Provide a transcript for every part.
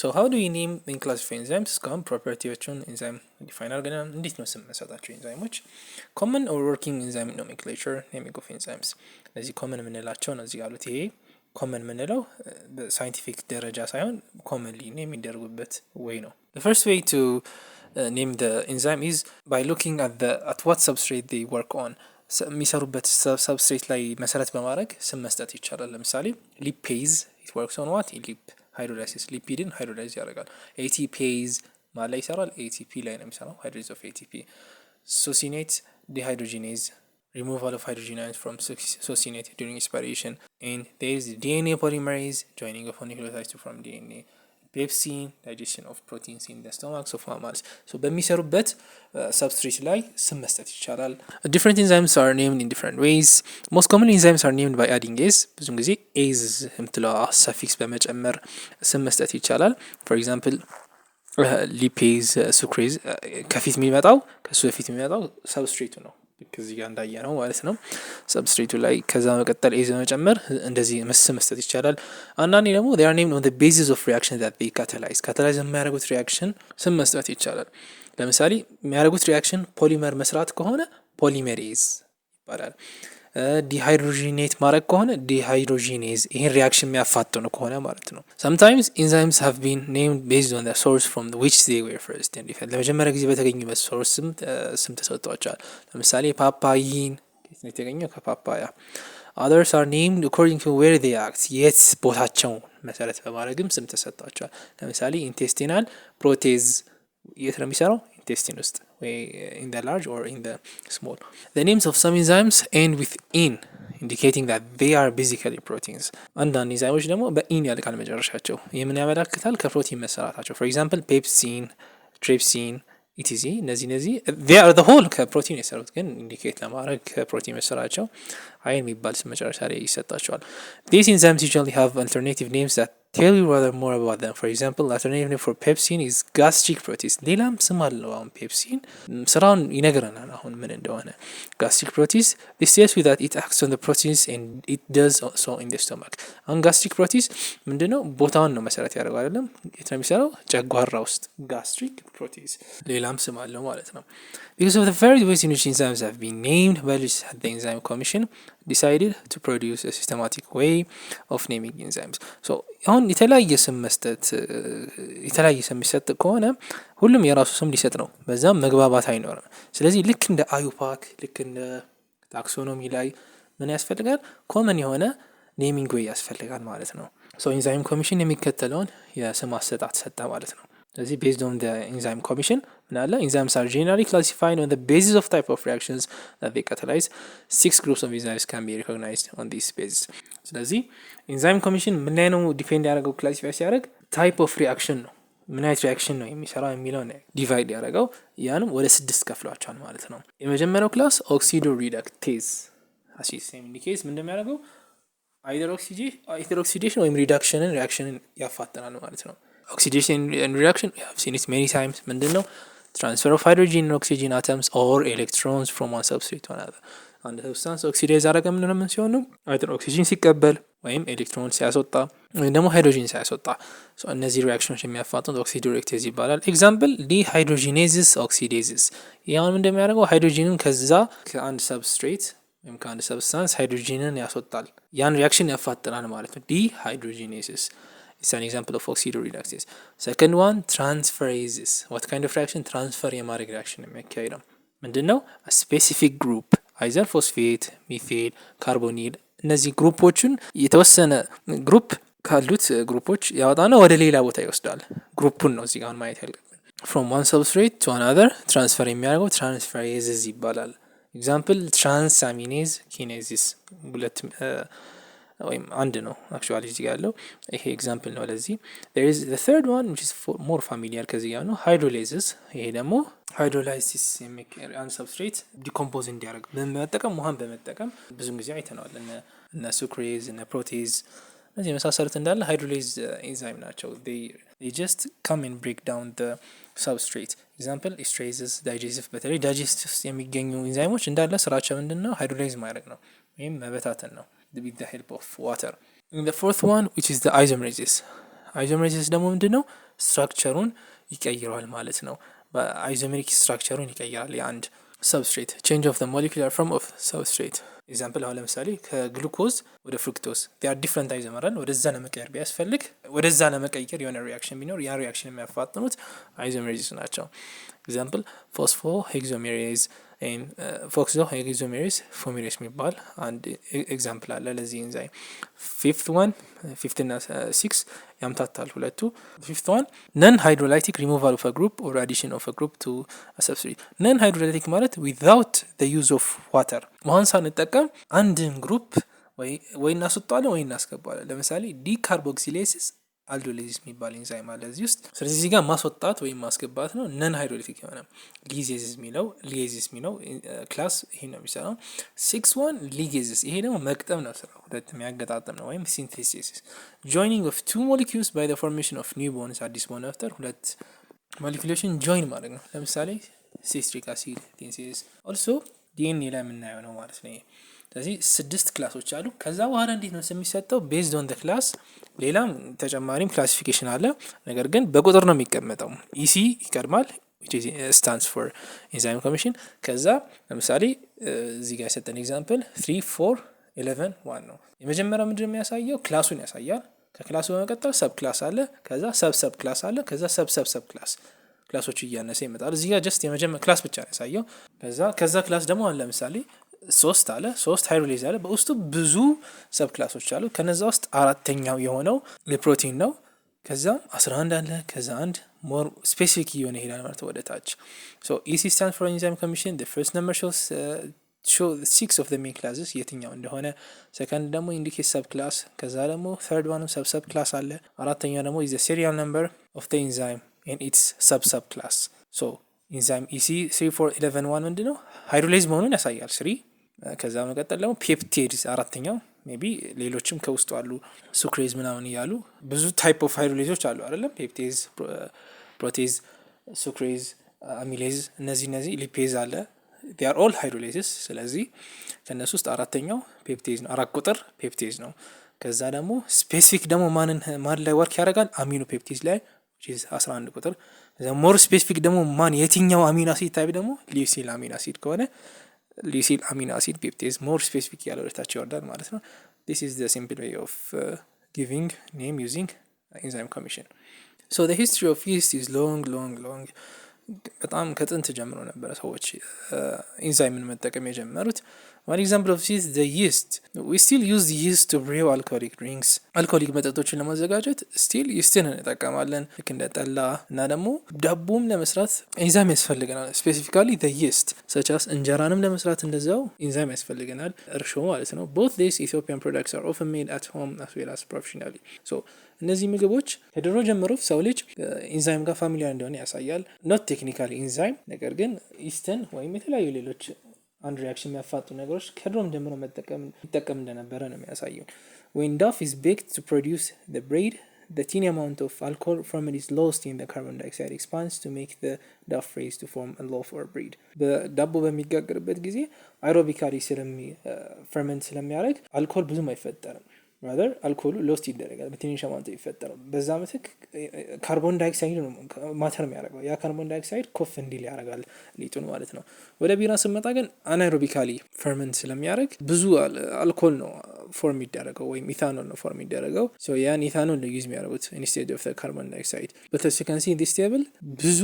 So how do you name and classify enzymes? እስካሁን ፕሮፐርቲዎቹን ኤንዛይም ዲፋይን አድርገናል። እንዴት ነው ስም መሰጣቸው ኤንዛይሞች? ኮመን ኦር ወርኪንግ ኤንዛይም ኖሜንክሌቸር ኔሚንግ ኦፍ ኤንዛይምስ። እነዚህ ኮመን የምንላቸው ነው እዚህ ያሉት። ይሄ ኮመን የምንለው በሳይንቲፊክ ደረጃ ሳይሆን ኮመንሊ የሚደረጉበት ወይ ነው። The first way to name the enzyme is by looking at what substrate they work on. የሚሰሩበት ሰብስትሬት ላይ መሰረት በማድረግ ስም መስጠት ይቻላል። ለምሳሌ ሊፔዝ it works on what? ሊፕ ሃይድሮላይሲስ ሊፒድን ሃይድሮላይዝ ያደርጋል። ኤቲፔዝ ማን ላይ ይሰራል? ኤቲፒ ላይ ነው የሚሰራው። ሃይድሮላይዝ ኦፍ ኤቲፒ። ሱሲኔት ዲሃይድሮጂኔዝ removal of hydrogen ions from succinate during expiration, and there is DNA polymerase joining of nucleotides to form DNA. Pepsin digestion of proteins in the stomachs of mammals. So በሚሰሩበት substrate ላይ ስም መስጠት ይቻላል። Different enzymes are named in different ways. Most common enzymes are named by adding as. ብዙ ጊዜ as የምትለው suffix በመጨመር ስም መስጠት ይቻላል። For example lipase sucrase ከፊት የሚመጣው ከሱ በፊት የሚመጣው substrate ነው። ከዚህ ጋር እንዳየነው ማለት ነው። ሰብስትሬቱ ላይ ከዛ መቀጠል ኤዝ በመጨመር እንደዚህ ስም መስጠት ይቻላል። አንዳንዴ ደግሞ they are named on the basis of reaction that they catalyze የሚያደርጉት ሪያክሽን ስም መስጠት ይቻላል። ለምሳሌ የሚያደርጉት ሪያክሽን ፖሊመር መስራት ከሆነ ፖሊሜሬዝ ይባላል። ዲሃይድሮጂኔት ማድረግ ከሆነ ዲሃይድሮጂኔዝ ይሄን ሪያክሽን የሚያፋጥኑ ከሆነ ማለት ነው። sometimes enzymes have been named based on the source from which they were first identified. ለመጀመሪያ ጊዜ በተገኙበት ሶርስ ስም ተሰጥቷቸዋል። ለምሳሌ ፓፓይን ከየት ነው የተገኘው? ከፓፓያ። others are named according to where they act የት ቦታቸው መሰረት በማድረግም ስም ተሰጥቷቸዋል። ለምሳሌ ኢንቴስቲናል ፕሮቴዝ የት ነው የሚሰራው? intestine ውስጥ ወይ in the large or in the small. The names of some enzymes end with in indicating that they are basically proteins. አንዳንድ ኢንዛይሞች ደግሞ በኢን ያልቃል መጨረሻቸው። ይህ ምን ያመለክታል? ከፕሮቲን መሰራታቸው። for example ፔፕሲን፣ ትሪፕሲን etc. እነዚህ they are the whole ከፕሮቲን የሰሩት ግን ኢንዲኬት ለማድረግ ከፕሮቲን መሰራታቸው አይን የሚባል ስም መጨረሻ ላይ ይሰጣቸዋል። These enzymes usually have alternative names that tell you rather more about them. For example, alternative name for pepsin is gastric protease. ሌላም ስም አለው። አሁን ፔፕሲን ስራውን ይነግረናል አሁን ምን እንደሆነ። gastric protease, this tells you that it acts on the proteins and it does so in the stomach. አሁን gastric protease ምንድነው? ቦታውን ነው መሰረት ያደርገው አይደለም? የት ነው የሚሰራው? ጨጓራ ውስጥ gastric protease ሌላም ስም አለው ማለት ነው። Because of the various ways in which enzymes have been named, biologists at the Enzyme Commission decided to produce a systematic way of naming enzymes. So አሁን የተለያየ ስም መስጠት የተለያየ ስም የሚሰጥ ከሆነ ሁሉም የራሱ ስም ሊሰጥ ነው። በዛም መግባባት አይኖርም። ስለዚህ ልክ እንደ አዩፓክ ልክ እንደ ታክሶኖሚ ላይ ምን ያስፈልጋል? ኮመን የሆነ ኔሚንግ ዌይ ያስፈልጋል ማለት ነው። ሶ ኢንዛይም ኮሚሽን የሚከተለውን የስም አሰጣጥ ሰጠ ማለት ነው። ስለዚህ based on the enzyme commission ምናለ enzymes are generally classified on the basis of type of reactions that they catalyze. 6 groups of enzymes can be recognized on this basis. ስለዚህ enzyme commission ምን ላይ ነው ዲፔንድ ያደረገው ክላሲፋይ ሲያደርግ type of reaction ነው። ምን አይነት ሪአክሽን ነው የሚሰራው የሚለው ነው ዲቫይድ ያደረገው። ያንም ወደ 6 ከፍሏቸዋል ማለት ነው። የመጀመሪያው ክላስ ኦክሲዶ ሪዳክቴዝ አሲስ ኢንዲኬትስ ምን እንደሚያደርገው either oxidation ወይም ሪአክሽንን ያፋጥናል ማለት ነው። Oxidation and reaction, we have seen it many times. ምንድነው? Transfer of hydrogen and oxygen atoms or electrons from one substrate to another. አንድ ሰብስታንስ ኦክሲዳይዝ አደረገ ምን ሲሆን ነው? አይደር ኦክሲጅን ሲቀበል ወይም ኤሌክትሮን ሲያስወጣ ወይም ደግሞ ሃይድሮጂን ሲያስወጣ። ሶ እነዚህ ሪአክሽኖች የሚያፋጥኑት ኦክሲዶሬክቴዝ ይባላል። ኤግዛምፕል ዲሃይድሮጂኔዝስ ኦክሲዴዝስ። ያው ምን እንደሚያደርገው ሃይድሮጂንን ከዛ ከአንድ ሰብስትሬት ወይም ከአንድ ሰብስታንስ ሃይድሮጂንን ያስወጣል። ያን ሪአክሽን ያፋጥናል ማለት ነው። ዲሃይድሮጂኔዝስ It's an example of oxidoreductase. Second one, transferases. What kind of reaction? Transfer የማድረግ reaction የሚያካሂደው ምንድነው? A specific group, either phosphate, methyl, carbonyl እነዚህ ግሩፖችን የተወሰነ ግሩፕ ካሉት ግሩፖች ያወጣና ወደ ሌላ ቦታ ይወስዳል። ግሩፑን ነው እዚህ ጋር ማየት ያለብን። From one substrate to another transfer የሚያደርገው transferases ይባላል። Example, transaminase kinases ሁለት ወይም አንድ ነው አክቹአሊ እዚህ ጋር ያለው ይሄ ኤግዛምፕል ነው ለዚህ። there is the third one which is more familiar ከዚህ ጋር ነው hydrolysis። ይሄ ደግሞ hydrolysis የሚካሄድ አንድ ሰብስትሬት ዲኮምፖዝ እንዲያደርግ በመጠቀም ውሃን በመጠቀም ብዙ ጊዜ አይተናል። እና ሱክሬዝ እና ፕሮቴዝ እነዚህ የመሳሰሉት እንዳለ hydrolysis ኤንዛይም ናቸው። they just come and break down the substrate. example esterases, digestive በተለይ digestive የሚገኙ ኤንዛይሞች እንዳለ ስራቸው ምንድነው? hydrolyze ማድረግ ነው ወይም መበታተን ነው with the help of water. And the fourth one which is the isomerases. Isomerases ደግሞ ምንድነው? ስትራክቸሩን ይቀይራል ማለት ነው። በአይዞሜሪክ ስትራክቸሩን ይቀይራል የአንድ ሰብስትሬት ቼንጅ ኦፍ ዘ ሞለኪውላር ፎርም ኦፍ ሰብስትሬት። ኤግዛምፕል አሁን ለምሳሌ ከግሉኮዝ ወደ ፍሩክቶዝ ዲር ዲፍረንት አይዞመራል ወደዛ ለመቀየር ቢያስፈልግ ወደዛ ለመቀየር የሆነ ሪያክሽን ቢኖር ያ ሪያክሽን የሚያፋጥኑት አይዞሜሬዝ ናቸው። ኤግዛምፕል ፎስፎ ሄክሶሜሬዝ ፎክሶ ሄክሶሜሬዝ ፎሜሬዝ የሚባል አንድ ኤግዛምፕል አለ ለዚህ ኤንዛይም። ፊፍት እና 6 ያምታታል ሁለቱ። ፊፍት ዋን ነን ሃይድሮላይቲክ ሪሙቫል ኦፍ ግሩፕ ኦር አዲሽን ኦፍ ግሩፕ ቱ ሰብስትሬት። ነን ሃይድሮላይቲክ ማለት ዊዛውት ዘ ዩዝ ኦፍ ዋተር ውሃን ሳንጠቀም አንድን ግሩፕ ወይ እናስወጣለን ወይ እናስገባለን። ለምሳሌ ዲካርቦክሲሌሲስ አልዶሌዚስ የሚባል ኤንዛይም አለ እዚህ ውስጥ። ስለዚህ እዚህ ጋር ማስወጣት ወይም ማስገባት ነው። ነን ሃይድሮላይቲክ የሆነ ሊጌዚስ የሚለው ክላስ ይሄ ነው የሚሰራው። 6 ሊጌዚስ ይሄ ደግሞ መቅጠም ነው ስራው፣ ሁለት የሚያገጣጥም ነው ወይም ሲንቴሲስ። ጆይኒንግ ኦፍ ቱ ሞለኪውልስ ባይ ዘ ፎርሜሽን ኦፍ ኒው ቦንስ አዲስ ቦን መፍጠር፣ ሁለት ሞለኪውሎችን ጆይን ማድረግ ነው። ለምሳሌ ሲስትሪክ አሲድ ሲንቴሲስ። ኦልሶ ዲኤንኤ ላይ የምናየው ነው ማለት ነው። ስለዚህ 6 ክላሶች አሉ። ከዛ በኋላ እንዴት ነው የሚሰጠው? ቤዝድ ኦን ዘ ክላስ። ሌላም ተጨማሪም ክላሲፊኬሽን አለ፣ ነገር ግን በቁጥር ነው የሚቀመጠው። ኢሲ ይቀድማል which stands for enzyme commission። ከዛ ለምሳሌ እዚህ ጋር የሰጠን ኤግዛምፕል 3 4 11 1 ነው። የመጀመሪያው ምንድነው የሚያሳየው? ክላሱን ያሳያል። ከክላሱ በመቀጠል ሰብ ክላስ አለ፣ ከዛ ሰብ ክላስ አለ፣ ከዛ ሰብ ክላስ ክላሶቹ እያነሰ ይመጣል። እዚህ ጋር ጀስት የመጀመሪያ ክላስ ብቻ ነው ያሳየው። ከዛ ክላስ ደግሞ አለ ለምሳሌ 3 ሃይድሮሌዝ አለ፣ በውስጡ ብዙ ሰብ ክላሶች አሉ። ከነዛ ውስጥ አራተኛው የሆነው የፕሮቲን ነው። ከዛም 11 አለ፣ ከዛ አንድ ሞር ስፔሲፊክ እየሆነ ይሄዳል ማለት ወደ ታች። ሶ ኢሲ ስታንድ ፎር ኢንዛይም ኮሚሽን። the first number shows 6 of the main classes የትኛው እንደሆነ። ሰከንድ ደግሞ ኢንዲኬት ሰብ ክላስ። ከዛ ደግሞ ተርድ ዋንም ሰብ ክላስ አለ። አራተኛው ደግሞ is the serial number of the enzyme and its sub class. so ኢንዛይም ኢሲ 3 4 11 1 ምንድነው? ሃይድሮሌዝ መሆኑን ያሳያል 3። ከዛ መቀጠል ደግሞ ፔፕቲድስ አራተኛው ሜቢ ሌሎችም ከውስጡ አሉ ሱክሬዝ ምናምን እያሉ ብዙ ታይፕ ኦፍ ሃይድሮሌዞች አሉ አይደለም? ፔፕቴዝ፣ ፕሮቴዝ፣ ሱክሬዝ፣ አሚሌዝ እነዚህ ሊፔዝ አለ። they are all hydrolases። ስለዚህ ከነሱ ውስጥ አራተኛው ፔፕቴዝ ነው። 4 ቁጥር ፔፕቴዝ ነው። ከዛ ደግሞ ስፔሲፊክ ደግሞ ማን ላይ ወርክ ያደርጋል? አሚኖ ፔፕቴዝ ላይ which is 11 ቁጥር። ሞር ስፔሲፊክ ደግሞ የትኛው አሚኖ አሲድ ታይፕ ደግሞ ሊሲል አሚኖ አሲድ ከሆነ ሊሲል አሚኖ አሲድ ፔፕቴዝ ሞር ስፔሲፊክ ያለው ወደታች ይወርዳል ማለት ነው። this is the simple way of giving name using enzyme commission. so the history of yeast is long. በጣም ከጥንት ጀምሮ ነበረ ሰዎች ኢንዛይምን መጠቀም የጀመሩት። one example of this the yeast. we still use the yeast to brew alcoholic drinks. አልኮሊክ መጠጦችን ለማዘጋጀት still yeastን እንጠቀማለን ልክ እንደ ጠላ እና ደግሞ ዳቦም ለመስራት ኢንዛይም ያስፈልገናል። ስፔሲፊካሊ the yeast such as እንጀራንም ለመስራት እንደዛው ኢንዛይም ያስፈልገናል፣ እርሾ ማለት ነው። both these Ethiopian products are often made at home as well as professionally. so እነዚህ ምግቦች ከድሮ ጀምሮ ሰው ልጅ ኢንዛይም ጋር ፋሚሊያር እንደሆነ ያሳያል። ኖት ቴክኒካሊ ኢንዛይም፣ ነገር ግን ኢስተን ወይም የተለያዩ ሌሎች አንድ ሪያክሽን የሚያፋጡ ነገሮች ከድሮም ጀምሮ መጠቀም እንደነበረ ነው የሚያሳየው። when dough is baked to produce the bread, the tiny amount of alcohol from it is lost in the carbon dioxide expands to make the dough raise to form a loaf or bread. በዳቦ በሚጋገርበት ጊዜ አኤሮቢካሊ ፈርመንት ስለሚያደርግ አልኮል ብዙም አይፈጠርም። rather አልኮሉ ሎስት ይደረጋል በትንሽ አማውንት ይፈጠራል። በዛ ምትክ ካርቦን ዳይኦክሳይድ ነው ማተር የሚያደርገው። ያ ካርቦን ዳይኦክሳይድ ኮፍ እንዲል ያደርጋል ሊጡን ማለት ነው። ወደ ቢራ ስንመጣ ግን አናይሮቢካሊ ፈርመንት ስለሚያደርግ ብዙ አልኮል ነው ፎርም ይደረገው ወይም ኢታኖል ነው ፎርም ይደረገው። ሶ ያን ኢታኖል ነው ዩዝ የሚያደርጉት ኢንስቴድ ኦፍ ካርቦን ዳይኦክሳይድ። በተሰከንሲ ዲስ ቴብል ብዙ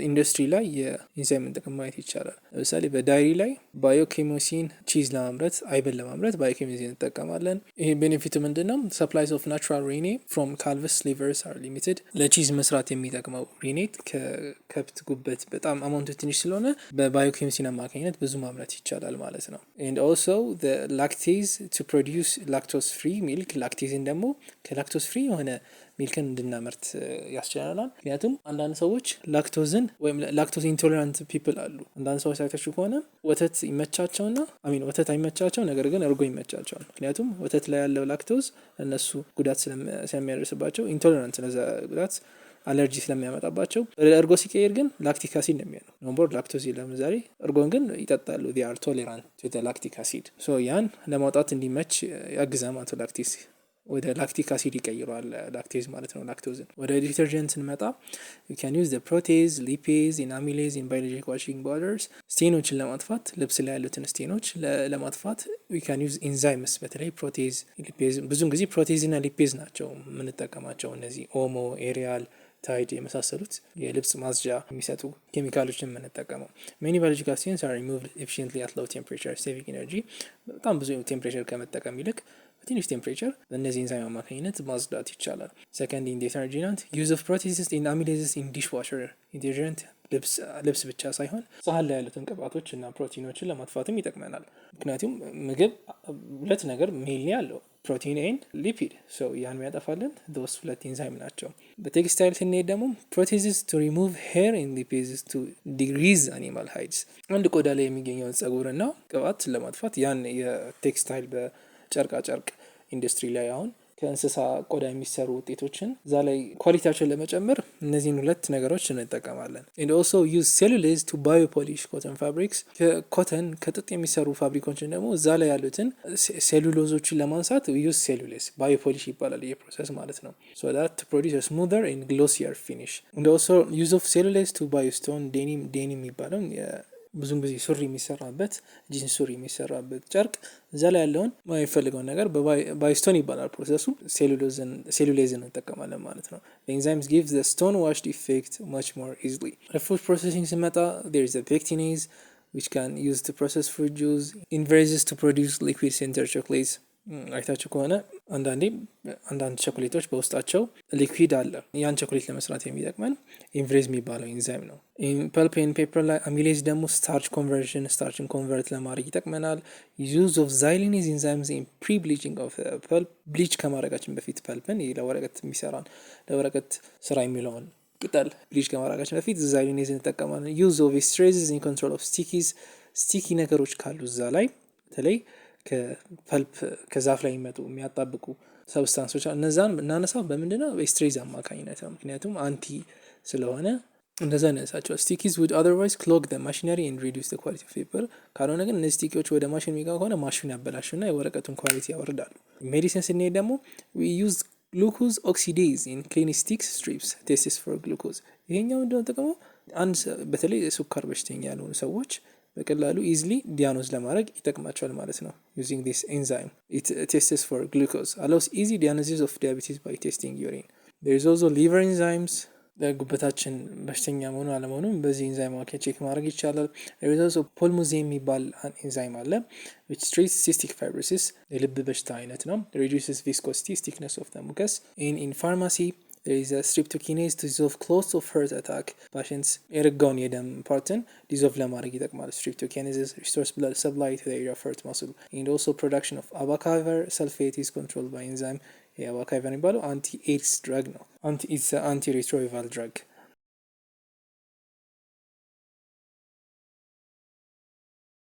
ኢንዱስትሪ ላይ የኢንዛይም ጥቅም ማየት ይቻላል። ለምሳሌ በዳይሪ ላይ ባዮኬሚሲን ቺዝ ለማምረት አይብን ለማምረት ባዮኬሚሲን እንጠቀማለን። ይሄ ቤኔፊቱ ምንድነው? supplies of natural rennet from calves livers are limited. ለቺዝ መስራት የሚጠቅመው ሬኔት ከከብት ጉበት በጣም አማውንቱ ትንሽ ስለሆነ በባዮኬሚሲን አማካኝነት ብዙ ማምረት ይቻላል ማለት ነው። and also the lactase to produce lactose free milk. ላክቴዝን ደግሞ ከላክቶስ ፍሪ የሆነ ሚልክን እንድናመርት ያስችላል። ምክንያቱም አንዳንድ ሰዎች ላክቶዝን ወይም ላክቶዝ ኢንቶለራንት ፒፕል አሉ። አንዳንድ ሰዎች ሳይታችሁ ከሆነ ወተት ይመቻቸውና ወተት አይመቻቸው፣ ነገር ግን እርጎ ይመቻቸዋል። ምክንያቱም ወተት ላይ ያለው ላክቶዝ እነሱ ጉዳት ስለሚያደርስባቸው ኢንቶለራንት ለዛ ጉዳት አለርጂ ስለሚያመጣባቸው እርጎ ሲቀየር ግን ላክቲክ አሲድ ነው የሚሆነው። ኖምቦር ላክቶዝ ይላል ዛሬ እርጎን ግን ይጠጣሉ። they are tolerant to the lactic acid. so ያን ለማውጣት እንዲመች ያግዛል ማለት ላክቲክ ወደ ላክቲክ አሲድ ይቀይረዋል ላክቴዝ ማለት ነው ላክቶዝን። ወደ ዲተርጀንት ስንመጣ you can use the protease, lipase, and amylase in biological washing powders ስቴኖችን ለማጥፋት ልብስ ላይ ያሉትን ስቴኖች ለማጥፋት we can use enzymes በተለይ ፕሮቴዝ ሊፔዝ ብዙን ጊዜ ፕሮቴዝ እና ሊፔዝ ናቸው የምንጠቀማቸው እነዚህ ኦሞ ኤሪያል ታይድ የመሳሰሉት የልብስ ማጽጃ የሚሰጡ ኬሚካሎችን የምንጠቀመው many biological stains are removed efficiently at low temperature saving energy በጣም ብዙ ቴምፕሬቸር ከመጠቀም ይልቅ በትንሽ ቴምፕሬቸር በእነዚህ ኢንዛይም አማካኝነት ማጽዳት ይቻላል። ሰከንድ ኢን ዲተርጀንት ዩዝ ኦፍ ፕሮቴሲስ ኢን አሚሌዝስ ኢን ዲሽዋሸር ዲተርጀንት ልብስ ብቻ ሳይሆን ሳህን ላይ ያሉትን ቅባቶች እና ፕሮቲኖችን ለማጥፋትም ይጠቅመናል። ምክንያቱም ምግብ ሁለት ነገር ሜንሊ አለው ፕሮቲን ኤንድ ሊፒድ ሶ ያን የሚያጠፋልን ዶስ ሁለት ኢንዛይም ናቸው። በቴክስታይል ስንሄድ ደግሞ ፕሮቴሲስ ቱ ሪሙቭ ሄር ኤንድ ሊፒድስ ቱ ዲግሪዝ አኒማል ሃይድስ አንድ ቆዳ ላይ የሚገኘውን ጸጉርና ቅባት ለማጥፋት ያን የቴክስታይል ጨርቅ ኢንዱስትሪ ላይ አሁን ከእንስሳ ቆዳ የሚሰሩ ውጤቶችን እዛ ላይ ኳሊቲያቸውን ለመጨመር እነዚህን ሁለት ነገሮች እንጠቀማለን። and also use cellulase to biopolish cotton fabrics ከኮተን ከጥጥ የሚሰሩ ፋብሪኮችን ደግሞ እዛ ላይ ያሉትን ሴሉሎዞችን ለማንሳት use cellulase biopolish ይባላል ይሄ ፕሮሰስ ማለት ነው so that to produce a smoother and glossier finish. and also use of cellulase to biostone denim ይባላል ብዙን ጊዜ ሱሪ የሚሰራበት ጂንስ ሱሪ የሚሰራበት ጨርቅ እዛ ላይ ያለውን ማይፈልገውን ነገር ባይስቶን ይባላል ፕሮሰሱ ሴሉሌዝን እንጠቀማለን ማለት ነው። the enzymes gives the stone washed effect much more easily. food processing ስመጣ there is a pectinase which can use to process fruit juice inverses to produce liquid center chocolates አይታችሁ ከሆነ አንዳንድ ቸኮሌቶች በውስጣቸው ሊኩዊድ አለ ያን ቸኮሌት ለመስራት የሚጠቅመን ኢንቨሬዝ የሚባለው ኢንዛይም ነው። ፐልፕ ኤንድ ፔፐር ላይ አሚሌዝ ደግሞ ስታርችን ኮንቨርት ለማድረግ ይጠቅመናል። ዩዝ ኦፍ ዛይሊኔዝ ኢንዛይምስ ኢን ፕሪ ብሊቺንግ ኦፍ ፐልፕ ብሊች ከማድረጋችን በፊት ፐልፕን ለወረቀት የሚሰራን ለወረቀት ስራ የሚለውን ቅጠል ብሊች ከማድረጋችን በፊት ዛይሊኔዝ እንጠቀማለን። ዩዝ ኦፍ ኤስትሬዝስ ኢን ኮንትሮል ኦፍ ስቲኪ ነገሮች ካሉ እዛ ላይ በተለይ ከፐልፕ ከዛፍ ላይ የሚመጡ የሚያጣብቁ ሰብስታንሶች እነዛን እናነሳው በምንድነው በኤስትሬዝ አማካኝነት ነው። ምክንያቱም አንቲ ስለሆነ እንደዛ ነሳቸው ስቲኪስ would otherwise clog the machinery and reduce the quality of paper ካልሆነ ግን እነዚህ ስቲኪዎች ወደ ማሽን የሚገባ ከሆነ ማሽን ያበላሹና የወረቀቱን ኳሊቲ ያወርዳሉ። ሜዲሲን ስንሄድ ደግሞ we use glucose oxidase in clean sticks strips tests for glucose ይሄኛው እንደው ጥቅሙ አንድ በተለይ ሱካር በሽተኛ ያልሆኑ ሰዎች በቀላሉ easily diagnose ለማድረግ ይጠቅማቸዋል ማለት ነው። using this enzyme it tests for glucose allows easy diagnosis of diabetes by testing urine. there is also liver enzymes ጉበታችን በሽተኛ መሆኑ አለመሆኑ በዚህ ኢንዛይም ማከ ቼክ ማድረግ ይቻላል። there is also pulmozine የሚባል ኢንዛይም አለ which treats cystic fibrosis የልብ በሽታ አይነት ነው። reduces viscosity thickness of the mucus. in pharmacy there is a streptokinase to dissolve clots of heart attack patients የረጋውን የደም ፓርትን ዲዞልቭ ለማድረግ ይጠቅማል። streptokinase restores blood supply to the area of heart muscle. and also production of abacaver sulfate is controlled by enzyme የአባካቨር የሚባለው አንቲ ኤድስ ድራግ ነው። አንቲ ሬትሮቫይራል ድራግ